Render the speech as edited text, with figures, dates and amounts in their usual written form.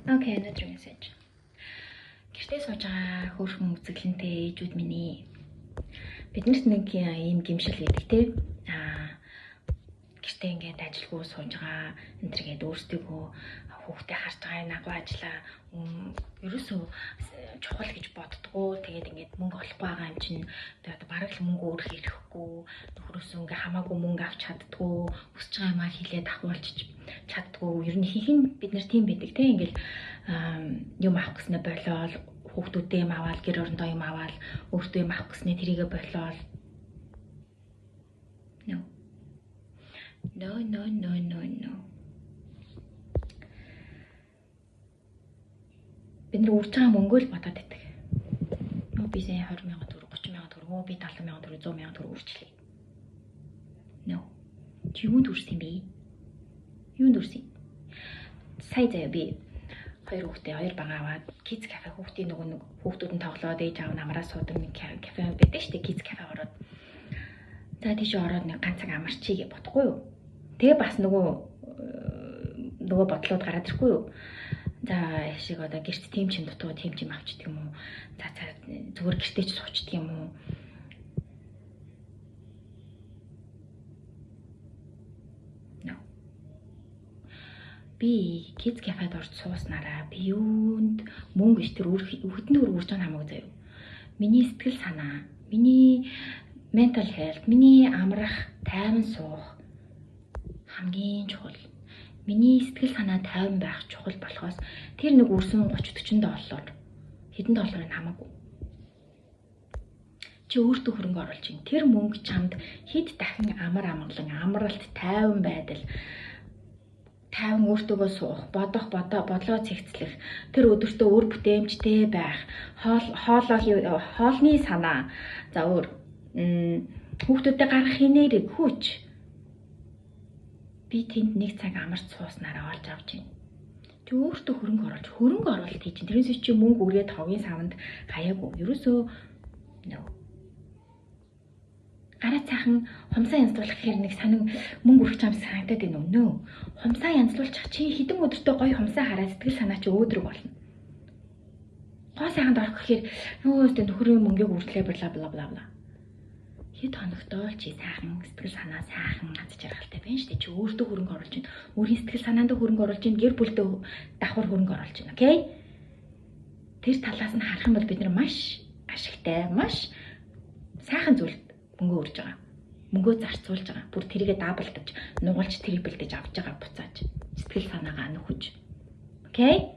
Okay, another message. Гэртээ сууж байгаа хөөрхөн үзэглэнтэй ээжүүд минь биднэрт нэг ийм гимшил гэдэг те гэртээ ингээд ажилгүй сууж байгаа энэ төргээд өөрсдөө хүүхдээ харж байгаа энэ агуу ажлаа ерөөсөө чухал гэж боддгоо. Тэгээд ингээд мөнгө олохгүй байгаа юм чинь тэгээд бараг л мөнгө өөр хийхгүй нөхрөөсөө ингээд хамаагүй мөнгө авч чаддгүй өсөж байгаа юмаа хилээд ахуулж чаддгүй. Ер нь ихэнх нь бид нар тийм байдаг те ингээд юм авах гэснээр болоод хүүхдүүдээ юм аваад гэр орондоо юм аваад өөртөө юм авах гэснээр тэрийгэ болоод No. Бид нар үрж байгаа мөнгөө л бодоод байдаг. Би сая 20,000 төгрөг, 30,000 төгрөг, би 70,000 төгрөг, 100,000 төгрөг үрчлээ. No. Чи юунд үрсэн бэ? Юунд үрсэн? Сая заяа би хоёр хүүхдээ хоёр бага аваад Kids Cafe хүүхдийн нөгөө нэг хүүхдүүд нь тоглоод ээж аав намраа суудаг нэг кафе байдаг шүү дээ. Kids Cafe ороод. За тийш ороод нэг ганц цаг амарчий гэж бодохгүй юу? Тэгээ бас нөгөө бодлоод гараад ирэхгүй юу? За шиг одоо гэрт тийм чин дутуу тийм чим авчдаг юм уу? За зүгээр гэртээ ч суучдаг юм уу? No. Би Kids Cafe-д орж сууснараа би юунд мөнгө иш тэр хүүхдэн төр үрж байгаа хамаагүй заяа. Миний сэтгэл санаа, миний mental health, миний амрах, тайван суух хамгийн чухал. Миний сэтгэл санаа тайван байх чухал болохоос тэр нэг үрсэн 30-40 доллар хэдэн долларын хамаагүй. Чи өөртөө хөрөнгө оруулж ийн. Тэр мөнгө чамд хэд дахин амар амгалан, амралт, тайван байдал, тайван өөртөөгөө суух, бодлоо цэгцлэх, тэр өдөртөө өөр бүтээмжтэй байх, хоолны санаа, за өөр хүүхдүүдэд гаргах энерги, хүч. Би тэнд нэг цаг амарч сууснараа олж авч байна. Чи өөртөө хөрөнгө оруулалт хийж чинь. Тэрнээс чи мөнгө өрөөд хогийн савнд хаяагүй. Ерөөсөө гараа цаахан хумсаа янзлуулах гэхээр нэг сонин мөнгө өрөх юм санагдаад байна уу? Нөө. Хумсаа янзлуулчих чи хэдэн өдөртөө гоё хумсаа хараад сэтгэл санаа чи өөдрөг болно. Гоо сайханд орох гэхээр нөөстэй нөхрийн мөнгийг үрдлээ бла. Хэд хоногтоо чи сайхан сэтгэл санаа сайхан аз жаргалтай байна шүү дээ. Чи өөртөө хөрөнгө оруулж байна. Өөрийн сэтгэл санаанд хөрөнгө оруулж байна. Гэр бүлдээ давхар хөрөнгө оруулж байна. Окей? Тэр талаас нь харах юм бол бид нар маш ашигтай, маш сайхан зүйлд мөнгө өрж байгаа. Мөнгөө зарцуулж байгаа. Бүр тэрийгэ даблдаж, нугалж, триплдэж авч байгаа буцааж. Сэтгэл санаагаа нөхөж. Окей?